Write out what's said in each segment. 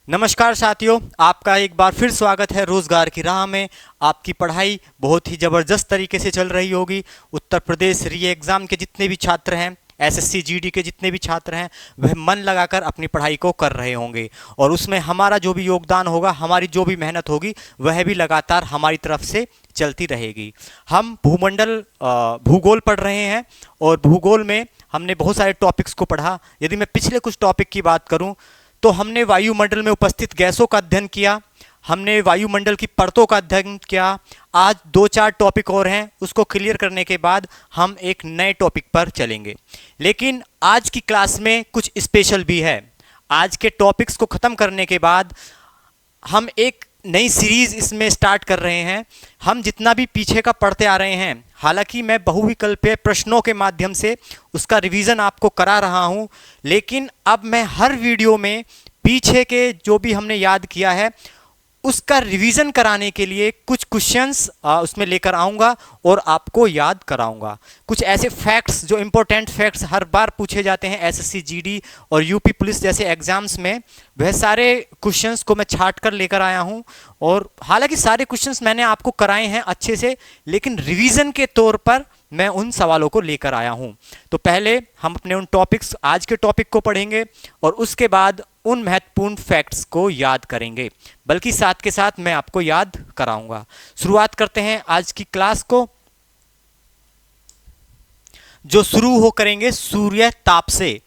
नमस्कार साथियों, आपका एक बार फिर स्वागत है रोजगार की राह में। आपकी पढ़ाई बहुत ही ज़बरदस्त तरीके से चल रही होगी। उत्तर प्रदेश री एग्ज़ाम के जितने भी छात्र हैं, एसएससी जीडी के जितने भी छात्र हैं, वह मन लगाकर अपनी पढ़ाई को कर रहे होंगे और उसमें हमारा जो भी योगदान होगा, हमारी जो भी मेहनत होगी, वह भी लगातार हमारी तरफ से चलती रहेगी। हम भूगोल पढ़ रहे हैं और भूगोल में हमने बहुत सारे टॉपिक्स को पढ़ा। यदि मैं पिछले कुछ टॉपिक की बात करूं तो हमने वायुमंडल में उपस्थित गैसों का अध्ययन किया, हमने वायुमंडल की परतों का अध्ययन किया। आज दो चार टॉपिक और हैं, उसको क्लियर करने के बाद हम एक नए टॉपिक पर चलेंगे। लेकिन आज की क्लास में कुछ स्पेशल भी है। आज के टॉपिक्स को ख़त्म करने के बाद हम एक नई सीरीज इसमें स्टार्ट कर रहे हैं। हम जितना भी पीछे का पढ़ते आ रहे हैं, हालांकि मैं बहुविकल्पीय प्रश्नों के माध्यम से उसका रिवीजन आपको करा रहा हूं, लेकिन अब मैं हर वीडियो में पीछे के जो भी हमने याद किया है उसका रिवीजन कराने के लिए कुछ क्वेश्चंस उसमें लेकर आऊँगा और आपको याद कराऊँगा। कुछ ऐसे फैक्ट्स जो इम्पोर्टेंट फैक्ट्स हर बार पूछे जाते हैं एसएससी जीडी और यूपी पुलिस जैसे एग्जाम्स में, वह सारे क्वेश्चंस को मैं छाट कर लेकर आया हूं। और हालांकि सारे क्वेश्चंस मैंने आपको कराए हैं अच्छे से, लेकिन रिवीजन के तौर पर मैं उन सवालों को लेकर आया हूं। तो पहले हम अपने उन टॉपिक्स, आज के टॉपिक को पढ़ेंगे और उसके बाद उन महत्वपूर्ण फैक्ट्स को याद करेंगे, बल्कि साथ के साथ मैं आपको याद कराऊंगा। शुरुआत करते हैं आज की क्लास को, जो शुरू हो करेंगे सूर्य ताप से।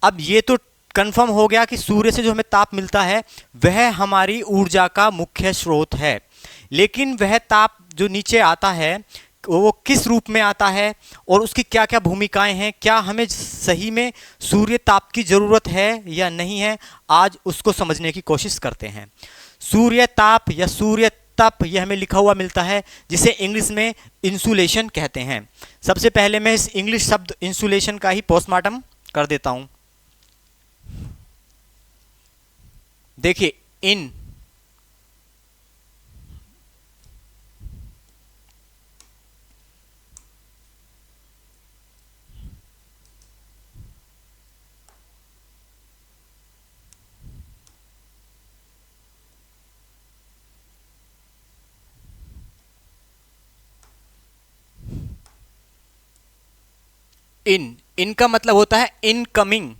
अब ये तो कंफर्म हो गया कि सूर्य से जो हमें ताप मिलता है वह हमारी ऊर्जा का मुख्य स्रोत है, लेकिन वह ताप जो नीचे आता है वो किस रूप में आता है और उसकी क्या क्या भूमिकाएं हैं, क्या हमें सही में सूर्य ताप की ज़रूरत है या नहीं है, आज उसको समझने की कोशिश करते हैं। सूर्य ताप या सूर्य तप यह हमें लिखा हुआ मिलता है, जिसे इंग्लिश में इंसुलेशन कहते हैं। सबसे पहले मैं इस इंग्लिश शब्द इंसुलेशन का ही पोस्टमार्टम कर देता हूं। देखिए, इन का मतलब होता है इनकमिंग।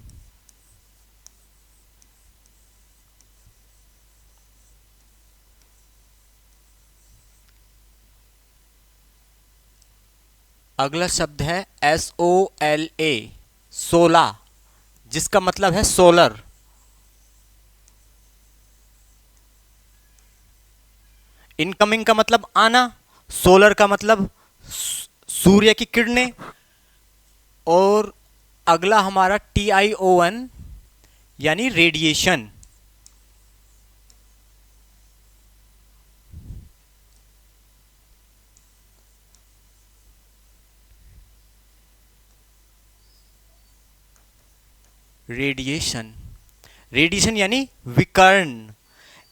अगला शब्द है SOLA, सोला, जिसका मतलब है सोलर। इनकमिंग का मतलब आना, सोलर का मतलब सूर्य की किरणें, और अगला हमारा TION यानी रेडिएशन। रेडिएशन यानी विकर्ण।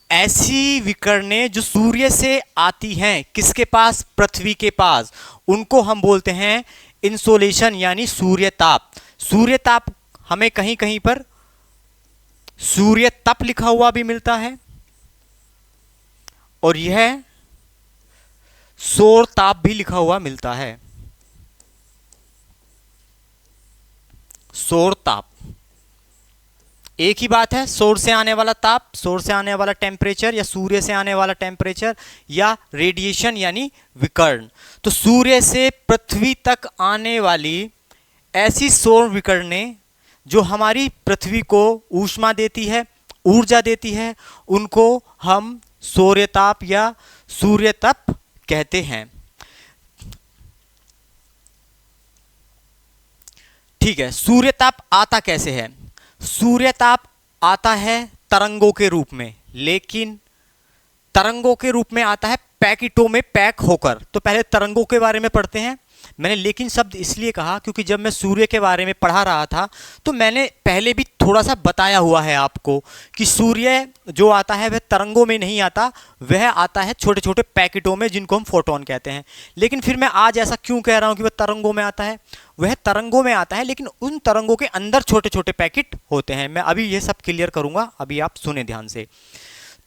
ऐसी विकर्णें जो सूर्य से आती हैं, किसके पास? पृथ्वी के पास, उनको हम बोलते हैं इंसोलेशन यानी सूर्य ताप। सूर्य ताप हमें कहीं कहीं पर सूर्य तप लिखा हुआ भी मिलता है और यह सौर ताप भी लिखा हुआ मिलता है। सौर ताप एक ही बात है, सौर से आने वाला ताप, सौर से आने वाला टेम्परेचर या सूर्य से आने वाला टेम्परेचर, या रेडिएशन यानी विकर्ण। तो सूर्य से पृथ्वी तक आने वाली ऐसी सौर विकिरणें जो हमारी पृथ्वी को ऊष्मा देती है, ऊर्जा देती है, उनको हम सौर्यताप या सूर्य तप कहते हैं। ठीक है, सूर्यताप आता कैसे है? सूर्यताप आता है तरंगों के रूप में, लेकिन तरंगों के रूप में आता है पैकेटों में पैक होकर। तो पहले तरंगों के बारे में पढ़ते हैं। मैंने लेकिन शब्द इसलिए कहा क्योंकि जब मैं सूर्य के बारे में पढ़ा रहा था तो मैंने पहले भी थोड़ा सा बताया हुआ है आपको कि सूर्य जो आता है वह तरंगों में नहीं आता, वह आता है छोटे छोटे पैकेटों में जिनको हम फोटोन कहते हैं। लेकिन फिर मैं आज ऐसा क्यों कह रहा हूँ कि वह तरंगों में आता है? वह तरंगों में आता है लेकिन उन तरंगों के अंदर छोटे छोटे पैकेट होते हैं। मैं अभी ये सब क्लियर करूँगा, अभी आप सुने ध्यान से।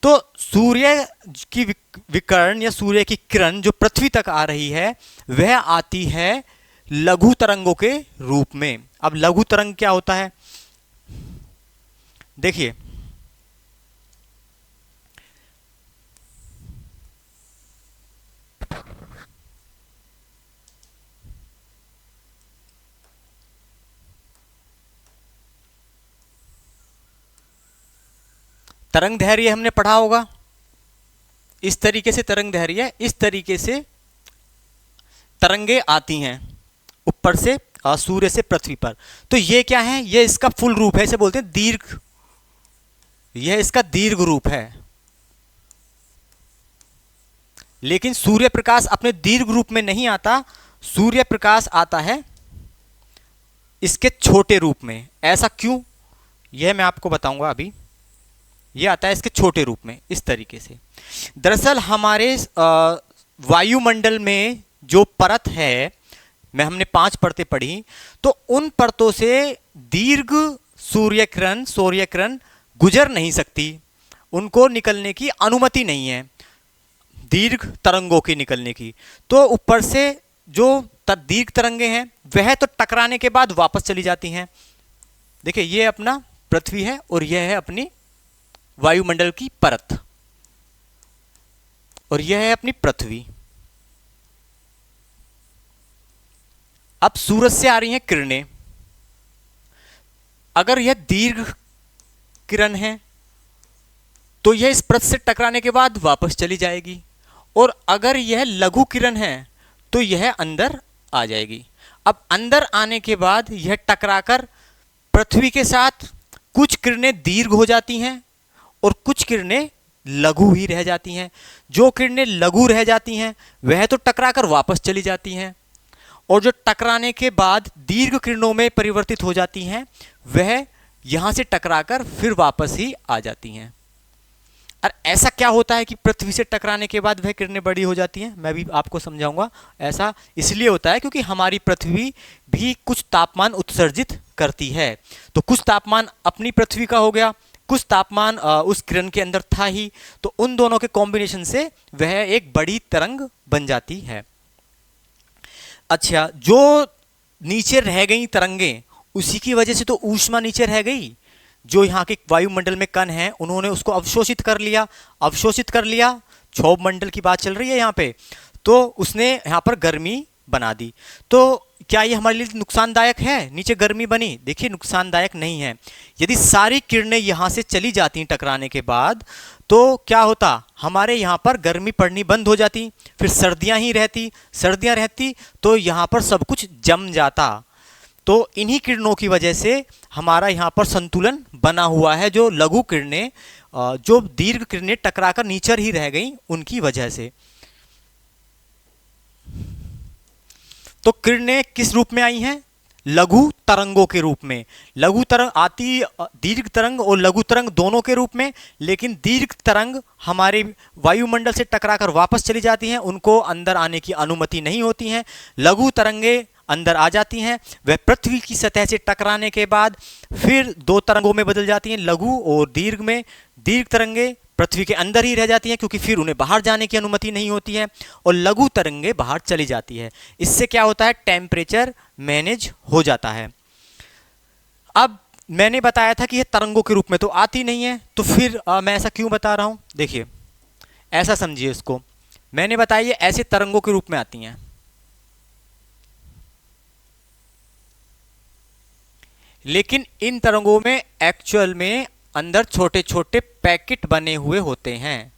तो सूर्य की विकिरण या सूर्य की किरण जो पृथ्वी तक आ रही है वह आती है लघु तरंगों के रूप में। अब लघु तरंग क्या होता है? देखिए, तरंग दैर्घ्य हमने पढ़ा होगा, इस तरीके से तरंग दैर्घ्य, इस तरीके से तरंगे आती हैं ऊपर से सूर्य से पृथ्वी पर। तो ये क्या है? ये इसका फुल रूप है, इसे बोलते हैं दीर्घ, यह इसका दीर्घ रूप है। लेकिन सूर्य प्रकाश अपने दीर्घ रूप में नहीं आता, सूर्य प्रकाश आता है इसके छोटे रूप में। ऐसा क्यों, यह मैं आपको बताऊंगा अभी। यह आता है इसके छोटे रूप में इस तरीके से। दरअसल हमारे वायुमंडल में जो परत है, मैं हमने 5 परतें पढ़ी, तो उन परतों से दीर्घ सूर्य किरण गुजर नहीं सकती, उनको निकलने की अनुमति नहीं है, दीर्घ तरंगों की निकलने की। तो ऊपर से जो दीर्घ तरंगे हैं वह तो टकराने के बाद वापस चली जाती हैं। देखिए, ये अपना पृथ्वी है और यह है अपनी वायुमंडल की परत, और यह है अपनी पृथ्वी। अब सूरज से आ रही हैं किरणें। अगर यह दीर्घ किरण है तो यह इस पृथ्वी से टकराने के बाद वापस चली जाएगी, और अगर यह लघु किरण है तो यह अंदर आ जाएगी। अब अंदर आने के बाद यह टकराकर पृथ्वी के साथ कुछ किरणें दीर्घ हो जाती हैं और कुछ किरणें लघु ही रह जाती हैं। जो किरणें लघु रह जाती हैं वह तो टकराकर वापस चली जाती हैं, और जो टकराने के बाद दीर्घ किरणों में परिवर्तित हो जाती हैं वह यहां से टकराकर फिर वापस ही आ जाती हैं। और ऐसा क्या होता है कि पृथ्वी से टकराने के बाद वह किरणें बड़ी हो जाती हैं? मैं भी आपको समझाऊंगा। ऐसा इसलिए होता है क्योंकि हमारी पृथ्वी भी कुछ तापमान उत्सर्जित करती है। तो कुछ तापमान अपनी पृथ्वी का हो गया, कुछ तापमान उस किरण के अंदर था ही, तो उन दोनों के कॉम्बिनेशन से वह एक बड़ी तरंग बन जाती है। अच्छा, जो नीचे रह गई तरंगें, उसी की वजह से तो ऊष्मा नीचे रह गई। जो यहाँ के वायुमंडल में कण हैं उन्होंने उसको अवशोषित कर लिया, क्षोभ मंडल की बात चल रही है यहाँ पे, तो उसने यहाँ पर गर्मी बना दी। तो क्या ये हमारे लिए नुकसानदायक है? नीचे गर्मी बनी, देखिए नुकसानदायक नहीं है। यदि सारी किरणें यहाँ से चली जाती टकराने के बाद तो क्या होता? हमारे यहाँ पर गर्मी पड़नी बंद हो जाती, फिर सर्दियाँ रहती तो यहाँ पर सब कुछ जम जाता। तो इन्हीं किरणों की वजह से हमारा यहाँ पर संतुलन बना हुआ है। जो लघु किरणें, जो दीर्घ किरणें टकराकर नीचे ही रह गई उनकी वजह से। तो किरणें किस रूप में आई हैं? लघु तरंगों के रूप में। लघु तरंग आती दीर्घ तरंग और लघु तरंग दोनों के रूप में, लेकिन दीर्घ तरंग हमारे वायुमंडल से टकराकर वापस चली जाती हैं, उनको अंदर आने की अनुमति नहीं होती है। लघु तरंगे अंदर आ जाती हैं, वह पृथ्वी की सतह से टकराने के बाद फिर 2 तरंगों में बदल जाती हैं, लघु और दीर्घ में। दीर्घ तरंगे पृथ्वी के अंदर ही रह जाती हैं क्योंकि फिर उन्हें बाहर जाने की अनुमति नहीं होती है, और लघु तरंगे बाहर चली जाती है। इससे क्या होता है? टेम्परेचर मैनेज हो जाता है। अब मैंने बताया था कि यह तरंगों के रूप में तो आती नहीं है, तो फिर मैं ऐसा क्यों बता रहा हूं? देखिए, ऐसा समझिए इसको। मैंने बताया ये ऐसे तरंगों के रूप में आती हैं, लेकिन इन तरंगों में एक्चुअल में अंदर छोटे छोटे पैकेट बने हुए होते हैं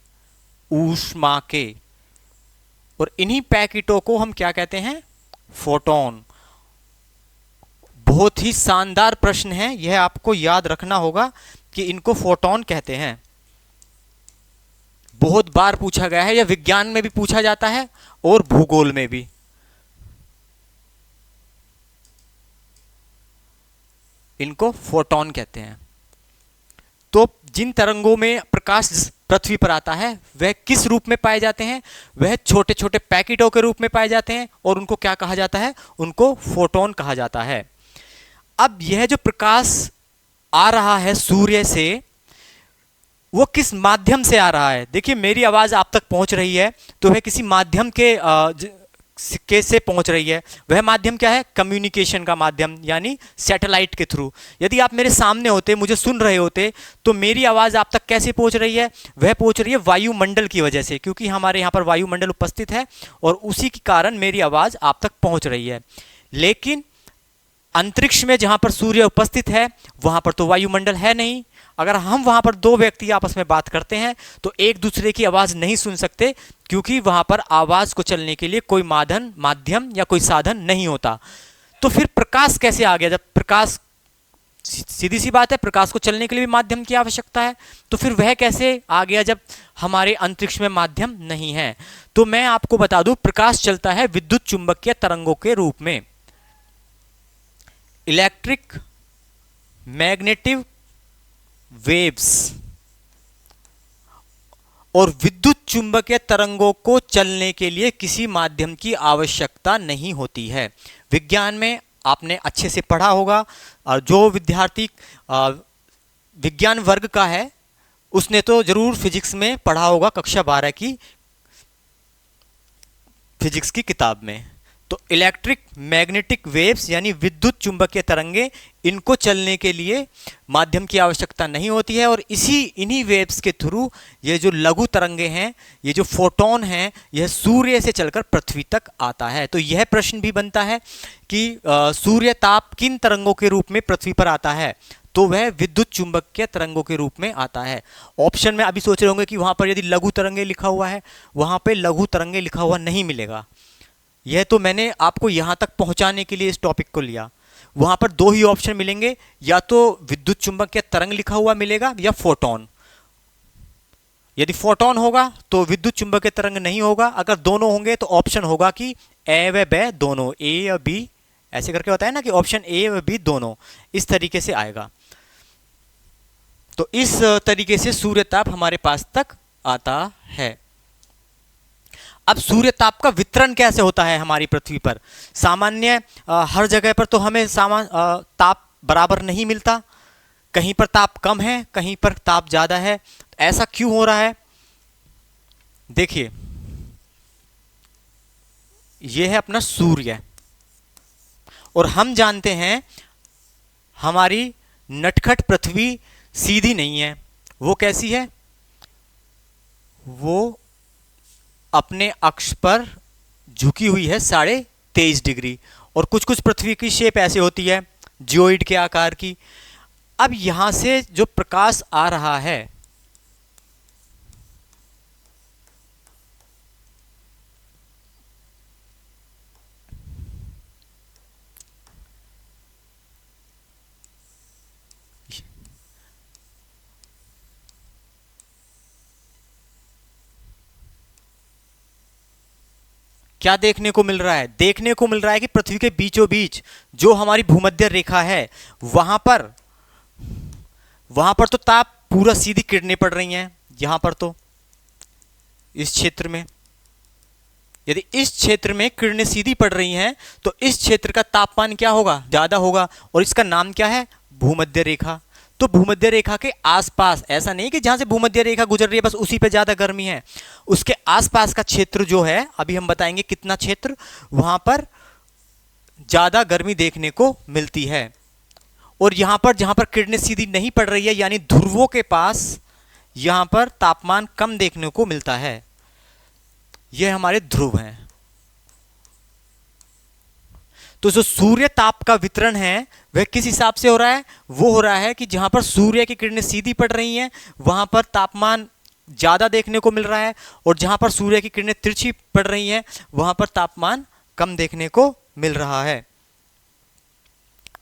ऊष्मा के, और इन्हीं पैकेटों को हम क्या कहते हैं? फोटोन। बहुत ही शानदार प्रश्न है, यह आपको याद रखना होगा कि इनको फोटोन कहते हैं। बहुत बार पूछा गया है, यह विज्ञान में भी पूछा जाता है और भूगोल में भी। इनको फोटोन कहते हैं। तो जिन तरंगों में प्रकाश पृथ्वी पर आता है वह किस रूप में पाए जाते हैं? वह छोटे छोटे पैकेटों के रूप में पाए जाते हैं और उनको क्या कहा जाता है? उनको फोटोन कहा जाता है। अब यह जो प्रकाश आ रहा है सूर्य से, वो किस माध्यम से आ रहा है? देखिए, मेरी आवाज आप तक पहुंच रही है तो वह किसी माध्यम के से पहुंच रही है। वह माध्यम क्या है? कम्युनिकेशन का माध्यम, यानी सैटेलाइट के थ्रू। यदि आप मेरे सामने होते, मुझे सुन रहे होते, तो मेरी आवाज आप तक कैसे पहुंच रही है? वह पहुंच रही है वायुमंडल की वजह से, क्योंकि हमारे यहाँ पर वायुमंडल उपस्थित है और उसी के कारण मेरी आवाज आप तक पहुंच रही है। लेकिन अंतरिक्ष में जहां पर सूर्य उपस्थित है वहां पर तो वायुमंडल है नहीं। अगर हम वहां पर दो व्यक्ति आपस में बात करते हैं तो एक दूसरे की आवाज नहीं सुन सकते, क्योंकि वहां पर आवाज को चलने के लिए कोई माध्यम या कोई साधन नहीं होता। तो फिर प्रकाश कैसे आ गया? जब प्रकाश, सीधी सी बात है, प्रकाश को चलने के लिए भी माध्यम की आवश्यकता है, तो फिर वह कैसे आ गया जब हमारे अंतरिक्ष में माध्यम नहीं है? तो मैं आपको बता दूं, प्रकाश चलता है विद्युत चुंबकीय तरंगों के रूप में। इलेक्ट्रिक मैग्नेटिक वेव्स और विद्युत चुंबकीय तरंगों को चलने के लिए किसी माध्यम की आवश्यकता नहीं होती है। विज्ञान में आपने अच्छे से पढ़ा होगा, और जो विद्यार्थी विज्ञान वर्ग का है उसने तो जरूर फिजिक्स में पढ़ा होगा, कक्षा 12 की फिजिक्स की किताब में। तो इलेक्ट्रिक मैग्नेटिक वेव्स यानी विद्युत चुंबकीय तरंगे, इनको चलने के लिए माध्यम की आवश्यकता नहीं होती है, और इन्हीं वेव्स के थ्रू ये जो लघु तरंगे हैं, ये जो फोटोन हैं, यह सूर्य से चलकर पृथ्वी तक आता है। तो यह प्रश्न भी बनता है कि सूर्य ताप किन तरंगों के रूप में पृथ्वी पर आता है? तो वह विद्युत चुंबकीय तरंगों के रूप में आता है। ऑप्शन में अभी सोच रहे होंगे कि वहां पर यदि लघु तरंगे लिखा हुआ है, वहां पर लघु तरंगे लिखा हुआ नहीं मिलेगा। यह तो मैंने आपको यहां तक पहुंचाने के लिए इस टॉपिक को लिया। वहां पर दो ही ऑप्शन मिलेंगे, या तो विद्युत चुंबकीय तरंग लिखा हुआ मिलेगा या फोटोन। यदि फोटोन होगा तो विद्युत चुंबकीय तरंग नहीं होगा। अगर दोनों होंगे तो ऑप्शन होगा कि ए व ब दोनों, ए या बी, ऐसे करके होता है ना कि ऑप्शन ए व बी दोनों, इस तरीके से आएगा। तो इस तरीके से सूर्य ताप हमारे पास तक आता है। अब सूर्य ताप का वितरण कैसे होता है हमारी पृथ्वी पर? सामान्य हर जगह पर तो हमें ताप बराबर नहीं मिलता। कहीं पर ताप कम है, कहीं पर ताप ज्यादा है। ऐसा क्यों हो रहा है? देखिए, यह है अपना सूर्य, और हम जानते हैं हमारी नटखट पृथ्वी सीधी नहीं है। वो कैसी है? वो अपने अक्ष पर झुकी हुई है 23.5 डिग्री, और कुछ कुछ पृथ्वी की शेप ऐसे होती है जियोइड के आकार की। अब यहां से जो प्रकाश आ रहा है, क्या देखने को मिल रहा है? देखने को मिल रहा है कि पृथ्वी के बीचों बीच जो हमारी भूमध्य रेखा है, वहां पर तो ताप पूरा सीधी किरणें पड़ रही हैं। यहां पर तो इस क्षेत्र में, यदि इस क्षेत्र में किरणें सीधी पड़ रही हैं तो इस क्षेत्र का तापमान क्या होगा? ज्यादा होगा, और इसका नाम क्या है? भूमध्य रेखा। तो भूमध्य रेखा के आसपास, ऐसा नहीं कि जहां से भूमध्य रेखा गुजर रही है बस उसी पे ज्यादा गर्मी है, उसके आसपास का क्षेत्र जो है, अभी हम बताएंगे कितना क्षेत्र, वहां पर ज्यादा गर्मी देखने को मिलती है। और यहां पर जहां पर किरणें सीधी नहीं पड़ रही है, यानी ध्रुवों के पास, यहां पर तापमान कम देखने को मिलता है। यह हमारे ध्रुव हैं। तो जो सूर्य ताप का वितरण है वह किस हिसाब से हो रहा है? वो हो रहा है कि जहां पर सूर्य की किरणें सीधी पड़ रही हैं वहां पर तापमान ज्यादा देखने को मिल रहा है, और जहां पर सूर्य की किरणें तिरछी पड़ रही हैं वहां पर तापमान कम देखने को मिल रहा है।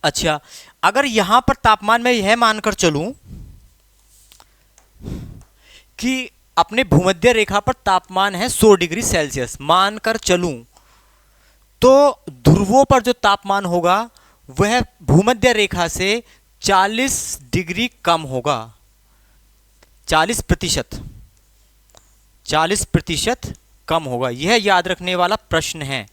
अच्छा, अगर यहां पर तापमान में यह मानकर चलूं कि अपने भूमध्य रेखा पर तापमान है 100 डिग्री सेल्सियस, मानकर चलूं, तो ध्रुवों पर जो तापमान होगा वह भूमध्य रेखा से 40 डिग्री कम होगा, 40%, 40% कम होगा। यह याद रखने वाला प्रश्न है।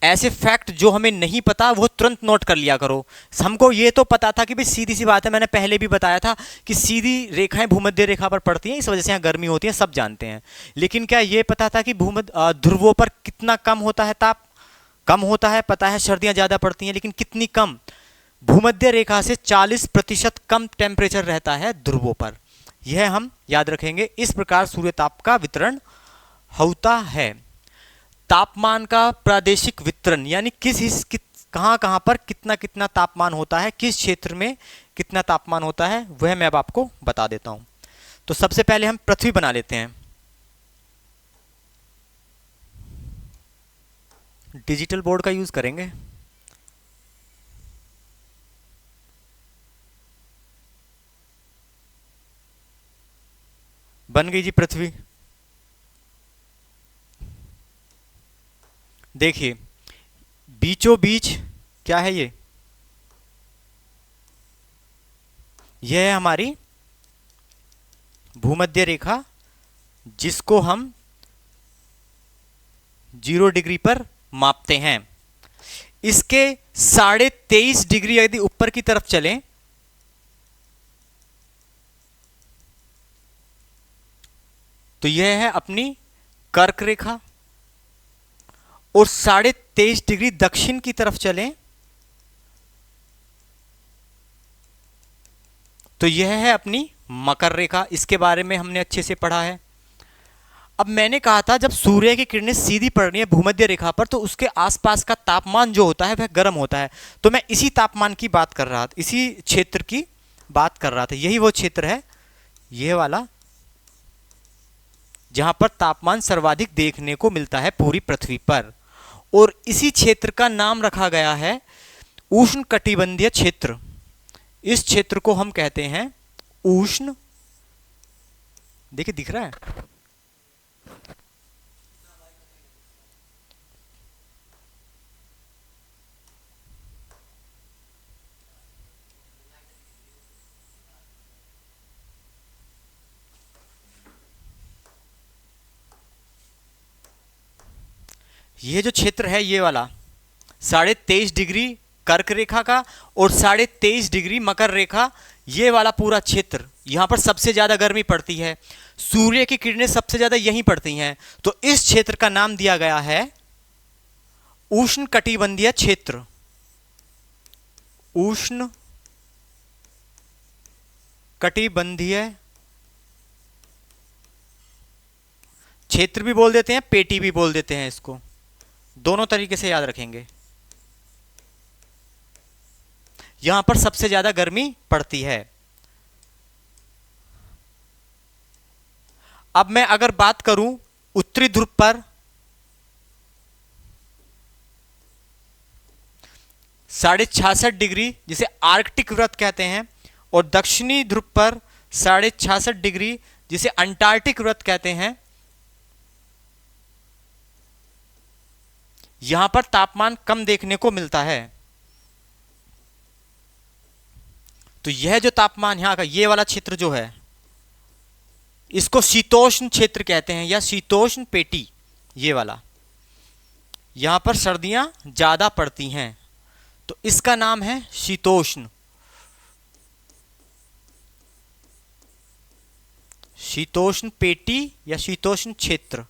ऐसे फैक्ट जो हमें नहीं पता वो तुरंत नोट कर लिया करो। हमको ये तो पता था कि भाई सीधी सी बात है, मैंने पहले भी बताया था कि सीधी रेखाएं भूमध्य रेखा पर पड़ती हैं, इस वजह से यहाँ गर्मी होती है, सब जानते हैं। लेकिन क्या ये पता था कि भूमध्य ध्रुवों पर कितना कम होता है, ताप कम होता है, पता है सर्दियां ज्यादा पड़ती हैं, लेकिन कितनी कम? भूमध्य रेखा से 40% कम टेम्परेचर रहता है ध्रुवों पर। यह हम याद रखेंगे। इस प्रकार सूर्य ताप का वितरण होता है। तापमान का प्रादेशिक वितरण यानी कहां कहां पर कितना कितना तापमान होता है, किस क्षेत्र में कितना तापमान होता है, वह मैं अब आपको बता देता हूं। तो सबसे पहले हम पृथ्वी बना लेते हैं। डिजिटल बोर्ड का यूज करेंगे। बन गई जी पृथ्वी। देखिए बीचों बीच क्या है, ये है हमारी भूमध्य रेखा, जिसको हम 0 डिग्री पर मापते हैं। इसके 23.5 डिग्री यदि ऊपर की तरफ चलें तो यह है अपनी कर्क रेखा, और 23.5 डिग्री दक्षिण की तरफ चलें तो यह है अपनी मकर रेखा। इसके बारे में हमने अच्छे से पढ़ा है। अब मैंने कहा था जब सूर्य की किरणें सीधी पड़ रही है भूमध्य रेखा पर तो उसके आसपास का तापमान जो होता है वह गर्म होता है। तो मैं इसी तापमान की बात कर रहा था, इसी क्षेत्र की बात कर रहा था। यही वो क्षेत्र है, यह वाला, जहां पर तापमान सर्वाधिक देखने को मिलता है पूरी पृथ्वी पर। और इसी क्षेत्र का नाम रखा गया है उष्णकटिबंधीय क्षेत्र। इस क्षेत्र को हम कहते हैं उष्ण, देखिए दिख रहा है, ये जो क्षेत्र है ये वाला 23.5 डिग्री कर्क रेखा का और 23.5 डिग्री मकर रेखा, ये वाला पूरा क्षेत्र, यहां पर सबसे ज्यादा गर्मी पड़ती है, सूर्य की किरणें सबसे ज्यादा यहीं पड़ती हैं। तो इस क्षेत्र का नाम दिया गया है उष्ण कटिबंधीय क्षेत्र। उष्ण कटिबंधीय क्षेत्र भी बोल देते हैं, पेटी भी बोल देते हैं इसको, दोनों तरीके से याद रखेंगे। यहां पर सबसे ज्यादा गर्मी पड़ती है। अब मैं अगर बात करूं उत्तरी ध्रुव पर 66.5 डिग्री जिसे आर्कटिक वृत्त कहते हैं, और दक्षिणी ध्रुव पर 66.5 डिग्री जिसे अंटार्कटिक वृत्त कहते हैं, यहां पर तापमान कम देखने को मिलता है। तो यह जो तापमान यहां का ये वाला क्षेत्र जो है इसको शीतोष्ण क्षेत्र कहते हैं या शीतोष्ण पेटी। ये वाला यहां पर सर्दियां ज्यादा पड़ती हैं तो इसका नाम है शीतोष्ण, शीतोष्ण पेटी या शीतोष्ण क्षेत्र।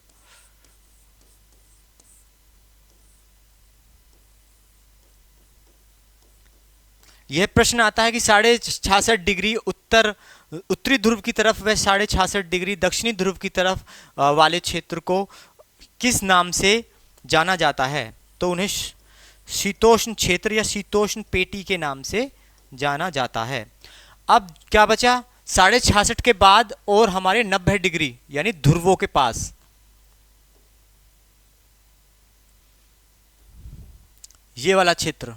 यह प्रश्न आता है कि 66.5 डिग्री उत्तरी ध्रुव की तरफ व 66.5 डिग्री दक्षिणी ध्रुव की तरफ वाले क्षेत्र को किस नाम से जाना जाता है? तो उन्हें शीतोष्ण क्षेत्र या शीतोष्ण पेटी के नाम से जाना जाता है। अब क्या बचा? 66.5 के बाद और हमारे 90 डिग्री यानी ध्रुवों के पास, ये वाला क्षेत्र,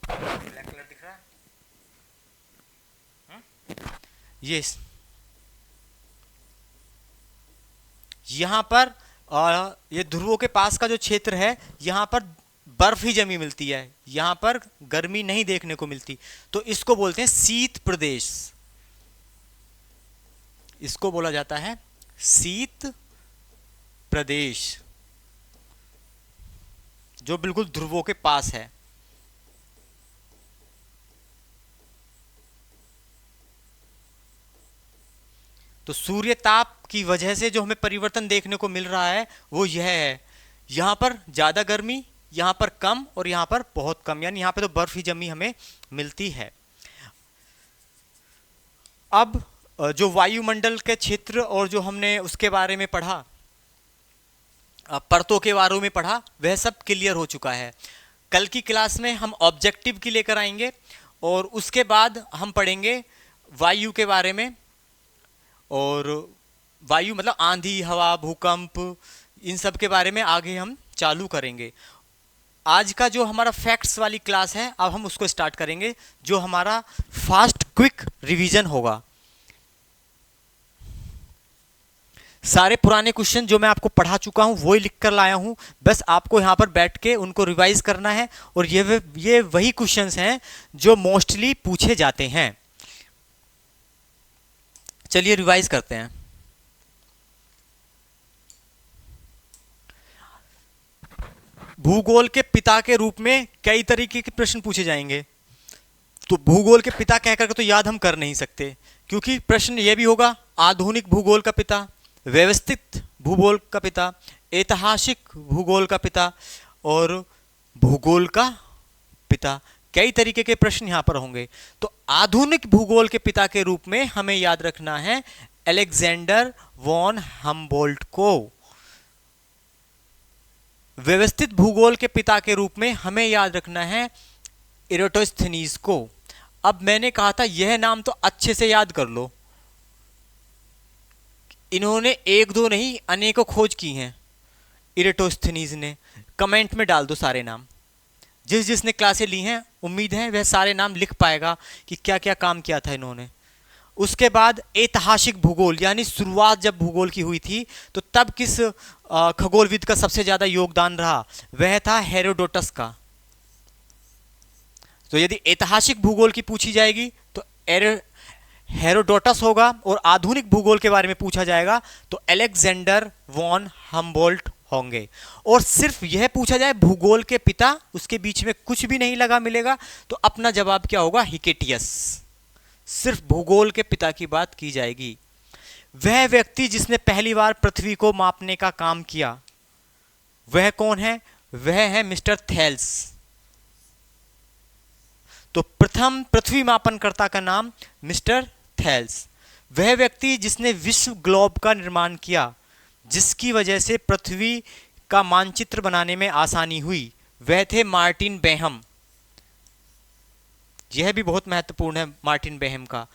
ब्लैक कलर दिख रहा है, ये यहां पर ये ध्रुवों के पास का जो क्षेत्र है, यहां पर बर्फ ही जमी मिलती है, यहाँ पर गर्मी नहीं देखने को मिलती, तो इसको बोलते हैं शीत प्रदेश। इसको बोला जाता है शीत प्रदेश, जो बिल्कुल ध्रुवों के पास है। तो सूर्य ताप की वजह से जो हमें परिवर्तन देखने को मिल रहा है वो यह है, यहां पर ज्यादा गर्मी, यहां पर कम, और यहां पर बहुत कम, यानी यहां पे तो बर्फ ही जमी हमें मिलती है। अब जो वायुमंडल के क्षेत्र और जो हमने उसके बारे में पढ़ा, परतों के बारे में पढ़ा, वह सब क्लियर हो चुका है। कल की क्लास में हम ऑब्जेक्टिव की लेकर आएंगे और उसके बाद हम पढ़ेंगे वायु के बारे में, और वायु मतलब आंधी, हवा, भूकंप, इन सब के बारे में आगे हम चालू करेंगे। आज का जो हमारा फैक्ट्स वाली क्लास है, अब हम उसको स्टार्ट करेंगे, जो हमारा फास्ट क्विक रिवीजन होगा। सारे पुराने क्वेश्चन जो मैं आपको पढ़ा चुका हूं वही लिख कर लाया हूं, बस आपको यहां पर बैठ के उनको रिवाइज करना है, और ये वही क्वेश्चंस हैं जो मोस्टली पूछे जाते हैं। चलिए रिवाइज करते हैं। भूगोल के पिता के रूप में कई तरीके के प्रश्न पूछे जाएंगे, तो भूगोल के पिता कहकर तो याद हम कर नहीं सकते, क्योंकि प्रश्न यह भी होगा आधुनिक भूगोल का पिता, व्यवस्थित भूगोल का पिता, ऐतिहासिक भूगोल का पिता और भूगोल का पिता। कई तरीके के प्रश्न यहां पर होंगे। तो आधुनिक भूगोल के पिता के रूप में हमें याद रखना है अलेक्जेंडर वॉन हम्बोल्ट को। व्यवस्थित भूगोल के पिता के रूप में हमें याद रखना है इरेटोस्थनीज को। अब मैंने कहा था यह नाम तो अच्छे से याद कर लो, इन्होंने एक दो नहीं अनेकों खोज की हैं इरेटोस्थनीज ने। कमेंट में डाल दो सारे नाम, जिसने क्लासें ली हैं उम्मीद है वह सारे नाम लिख पाएगा कि क्या क्या काम किया था इन्होंने। उसके बाद ऐतिहासिक भूगोल, यानी शुरुआत जब भूगोल की हुई थी तो तब किस खगोलविद का सबसे ज्यादा योगदान रहा, वह था हेरोडोटस का। तो यदि ऐतिहासिक भूगोल की पूछी जाएगी तो हेरोडोटस होगा, और आधुनिक भूगोल के बारे में पूछा जाएगा तो अलेक्जेंडर वॉन हम्बोल्ट होंगे। और सिर्फ यह पूछा जाए भूगोल के पिता, उसके बीच में कुछ भी नहीं लगा मिलेगा, तो अपना जवाब क्या होगा, हिकेटियस। सिर्फ भूगोल के पिता की बात की जाएगी। वह व्यक्ति जिसने पहली बार पृथ्वी को मापने का काम किया वह कौन है, वह है मिस्टर थेल्स। तो प्रथम पृथ्वी मापनकर्ता का नाम मिस्टर थेल्स। वह व्यक्ति जिसने विश्व ग्लोब का निर्माण किया, जिसकी वजह से पृथ्वी का मानचित्र बनाने में आसानी हुई, वह थे मार्टिन बेहम। यह भी बहुत महत्वपूर्ण है मार्टिन बेहम का।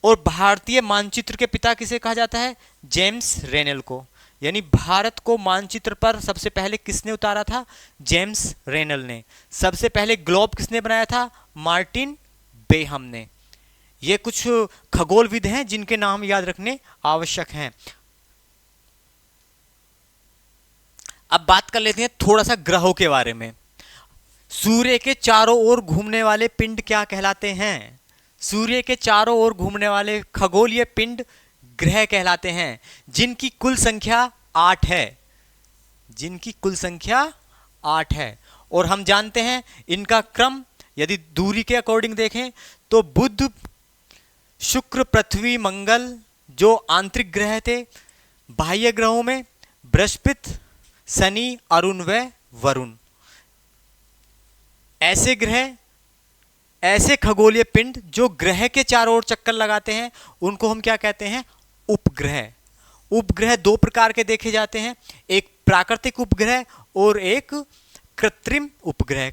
और भारतीय मानचित्र के पिता किसे कहा जाता है, जेम्स रेनेल को। यानी भारत को मानचित्र पर सबसे पहले किसने उतारा था, जेम्स रेनेल ने। सबसे पहले ग्लोब किसने बनाया था, मार्टिन बेहम ने। ये कुछ खगोलविद हैं जिनके नाम याद रखने आवश्यक हैं। अब बात कर लेते हैं थोड़ा सा ग्रहों के बारे में। सूर्य के चारों ओर घूमने वाले पिंड क्या कहलाते हैं, सूर्य के चारों ओर घूमने वाले खगोलीय पिंड ग्रह कहलाते हैं, जिनकी कुल संख्या 8 है, जिनकी कुल संख्या 8 है। और हम जानते हैं इनका क्रम, यदि दूरी के अकॉर्डिंग देखें तो बुध, शुक्र, पृथ्वी, मंगल जो आंतरिक ग्रह थे। बाह्य ग्रहों में बृहस्पति, शनि, अरुण व वरुण। ऐसे ग्रह, ऐसे खगोलीय पिंड जो ग्रह के चारों ओर चक्कर लगाते हैं उनको हम क्या कहते हैं, उपग्रह। उपग्रह दो प्रकार के देखे जाते हैं, एक प्राकृतिक उपग्रह और एक कृत्रिम उपग्रह।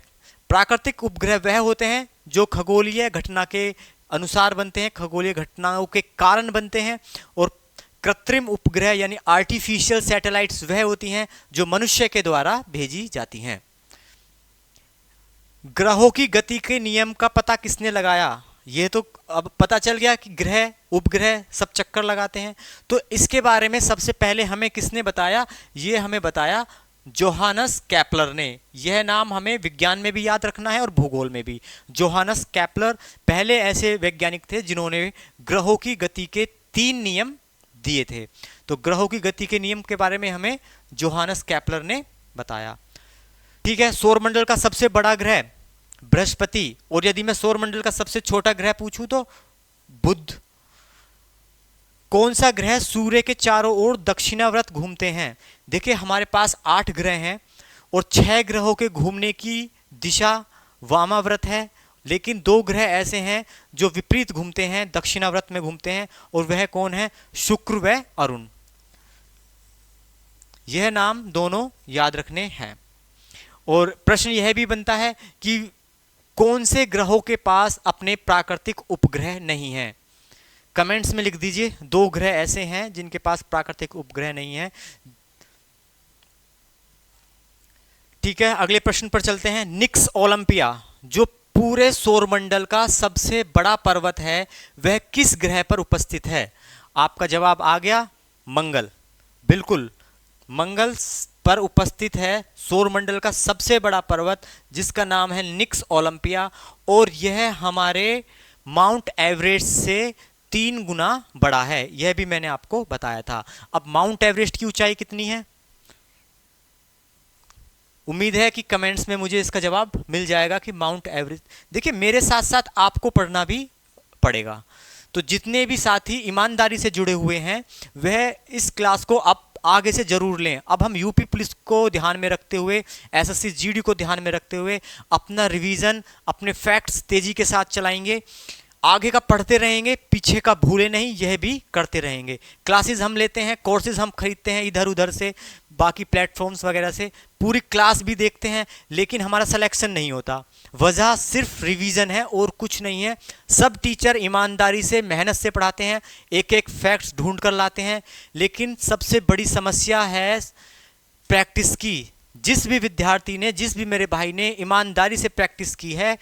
प्राकृतिक उपग्रह वह होते हैं जो खगोलीय घटना के अनुसार बनते हैं, खगोलीय घटनाओं के कारण बनते हैं। और कृत्रिम उपग्रह यानी आर्टिफिशियल सैटेलाइट्स वह होती हैं जो मनुष्य के द्वारा भेजी जाती हैं। ग्रहों की गति के नियम का पता किसने लगाया, ये तो अब पता चल गया कि ग्रह उपग्रह सब चक्कर लगाते हैं। तो इसके बारे में सबसे पहले हमें किसने बताया, ये हमें बताया जोहानस कैप्लर ने। यह नाम हमें विज्ञान में भी याद रखना है और भूगोल में भी। जोहानस कैप्लर पहले ऐसे वैज्ञानिक थे जिन्होंने ग्रहों की गति के 3 नियम दिए थे। तो ग्रहों की गति के नियम के बारे में हमें जोहानस कैप्लर ने बताया। ठीक है, सौरमंडल का सबसे बड़ा ग्रह बृहस्पति, और यदि मैं सौरमंडल का सबसे छोटा ग्रह पूछूं तो बुध। कौन सा ग्रह सूर्य के चारों ओर दक्षिणावर्त घूमते हैं? देखिए हमारे पास 8 ग्रह हैं और 6 ग्रहों के घूमने की दिशा वामाव्रत है, लेकिन 2 ग्रह ऐसे हैं जो विपरीत घूमते हैं, दक्षिणावर्त में घूमते हैं, और वह कौन है? शुक्र व अरुण। यह नाम दोनों याद रखने हैं। और प्रश्न यह भी बनता है कि कौन से ग्रहों के पास अपने प्राकृतिक उपग्रह नहीं हैं? कमेंट्स में लिख दीजिए 2 ग्रह ऐसे हैं जिनके पास प्राकृतिक उपग्रह नहीं है। ठीक है, अगले प्रश्न पर चलते हैं। निक्स ओलंपिया जो पूरे सौरमंडल का सबसे बड़ा पर्वत है, वह किस ग्रह पर उपस्थित है? आपका जवाब आ गया मंगल। बिल्कुल, मंगल पर उपस्थित है सौरमंडल का सबसे बड़ा पर्वत, जिसका नाम है निक्स ओलंपिया, और यह हमारे माउंट एवरेस्ट से 3 गुना बड़ा है। यह भी मैंने आपको बताया था। अब माउंट एवरेस्ट की ऊंचाई कितनी है? उम्मीद है कि कमेंट्स में मुझे इसका जवाब मिल जाएगा कि माउंट एवरेस्ट। देखिए मेरे साथ साथ आपको पढ़ना भी पड़ेगा, तो जितने भी साथी ईमानदारी से जुड़े हुए हैं वह इस क्लास को अब आगे से जरूर लें। अब हम यूपी पुलिस को ध्यान में रखते हुए, एसएससी जीडी को ध्यान में रखते हुए अपना रिवीजन, अपने फैक्ट्स तेजी के साथ चलाएंगे। आगे का पढ़ते रहेंगे, पीछे का भूले नहीं, यह भी करते रहेंगे। क्लासेस हम लेते हैं, कोर्सेज हम खरीदते हैं इधर उधर से, बाकी प्लेटफॉर्म्स वगैरह से, पूरी क्लास भी देखते हैं, लेकिन हमारा सिलेक्शन नहीं होता। वजह सिर्फ रिवीजन है और कुछ नहीं है। सब टीचर ईमानदारी से, मेहनत से पढ़ाते हैं, एक एक फैक्ट्स ढूंढ कर लाते हैं, लेकिन सबसे बड़ी समस्या है प्रैक्टिस की। जिस भी विद्यार्थी ने, जिस भी मेरे भाई ने ईमानदारी से प्रैक्टिस की है,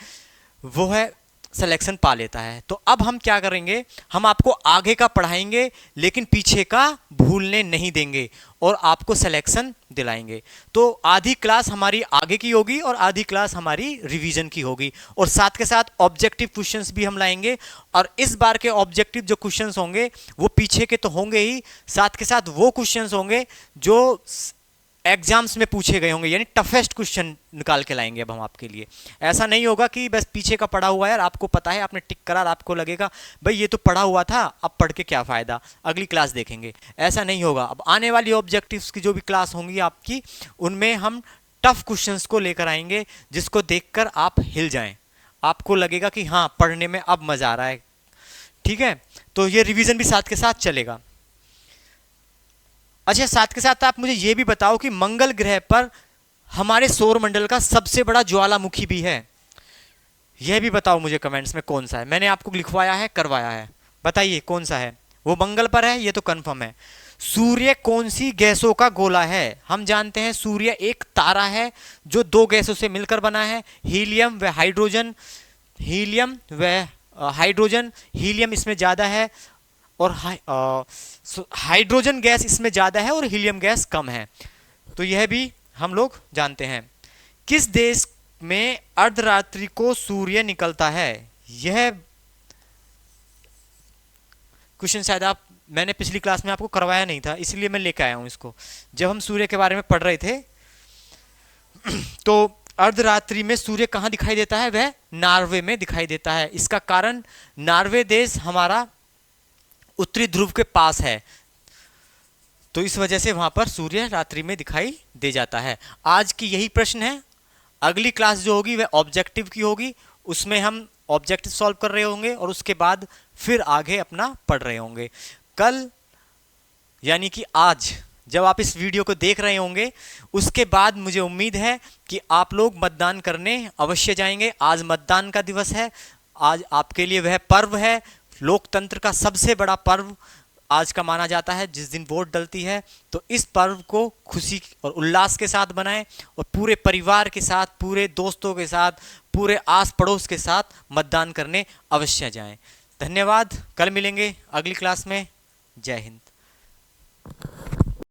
वो है सिलेक्शन पा लेता है। तो अब हम क्या करेंगे, हम आपको आगे का पढ़ाएंगे लेकिन पीछे का भूलने नहीं देंगे और आपको सिलेक्शन दिलाएंगे। तो आधी क्लास हमारी आगे की होगी और आधी क्लास हमारी रिवीजन की होगी, और साथ के साथ ऑब्जेक्टिव क्वेश्चंस भी हम लाएंगे। और इस बार के ऑब्जेक्टिव जो क्वेश्चंस होंगे वो पीछे के तो होंगे ही, साथ के साथ वो क्वेश्चंस होंगे जो एग्जाम्स में पूछे गए होंगे, यानी टफेस्ट क्वेश्चन निकाल के लाएंगे अब हम आपके लिए। ऐसा नहीं होगा कि बस पीछे का पढ़ा हुआ है, आपको पता है, आपने टिक करा, आपको लगेगा भाई ये तो पढ़ा हुआ था, अब पढ़ के क्या फ़ायदा, अगली क्लास देखेंगे। ऐसा नहीं होगा। अब आने वाली ऑब्जेक्टिव्स की जो भी क्लास होंगी आपकी, उनमें हम टफ क्वेश्चंस को लेकर आएंगे, जिसको देखकर आप हिल जाएं, आपको लगेगा कि हाँ पढ़ने में अब मज़ा आ रहा है। ठीक है, तो ये रिवीजन भी साथ के साथ चलेगा। अच्छा, साथ के साथ आप मुझे ये भी बताओ कि मंगल ग्रह पर हमारे सौरमंडल का सबसे बड़ा ज्वालामुखी भी है। यह भी बताओ मुझे कमेंट्स में कौन सा है। मैंने आपको लिखवाया है, करवाया है, बताइए कौन सा है। वो मंगल पर है, ये तो कंफर्म है। सूर्य कौन सी गैसों का गोला है? हम जानते हैं सूर्य एक तारा है जो 2 गैसों से मिलकर बना है, हीलियम व हाइड्रोजन। हीलियम व हाइड्रोजन, हीलियम इसमें ज़्यादा है और हाइड्रोजन गैस इसमें ज़्यादा है और हीलियम गैस कम है। तो यह भी हम लोग जानते हैं। किस देश में अर्धरात्रि को सूर्य निकलता है? यह क्वेश्चन शायद मैंने पिछली क्लास में आपको करवाया नहीं था, इसलिए मैं लेकर आया हूं इसको। जब हम सूर्य के बारे में पढ़ रहे थे तो अर्धरात्रि में सूर्य कहाँ दिखाई देता है? वह नॉर्वे में दिखाई देता है। इसका कारण, नॉर्वे देश हमारा उत्तरी ध्रुव के पास है, तो इस वजह से वहां पर सूर्य रात्रि में दिखाई दे जाता है। आज की यही प्रश्न है। अगली क्लास जो होगी वह ऑब्जेक्टिव की होगी, उसमें हम ऑब्जेक्टिव सॉल्व कर रहे होंगे और उसके बाद फिर आगे अपना पढ़ रहे होंगे। कल यानी कि आज जब आप इस वीडियो को देख रहे होंगे, उसके बाद मुझे उम्मीद है कि आप लोग मतदान करने अवश्य जाएंगे। आज मतदान का दिवस है, आज आपके लिए वह पर्व है, लोकतंत्र का सबसे बड़ा पर्व आज का माना जाता है, जिस दिन वोट डलती है। तो इस पर्व को खुशी और उल्लास के साथ बनाएं और पूरे परिवार के साथ, पूरे दोस्तों के साथ, पूरे आस पड़ोस के साथ मतदान करने अवश्य जाएं। धन्यवाद, कल मिलेंगे अगली क्लास में। जय हिंद।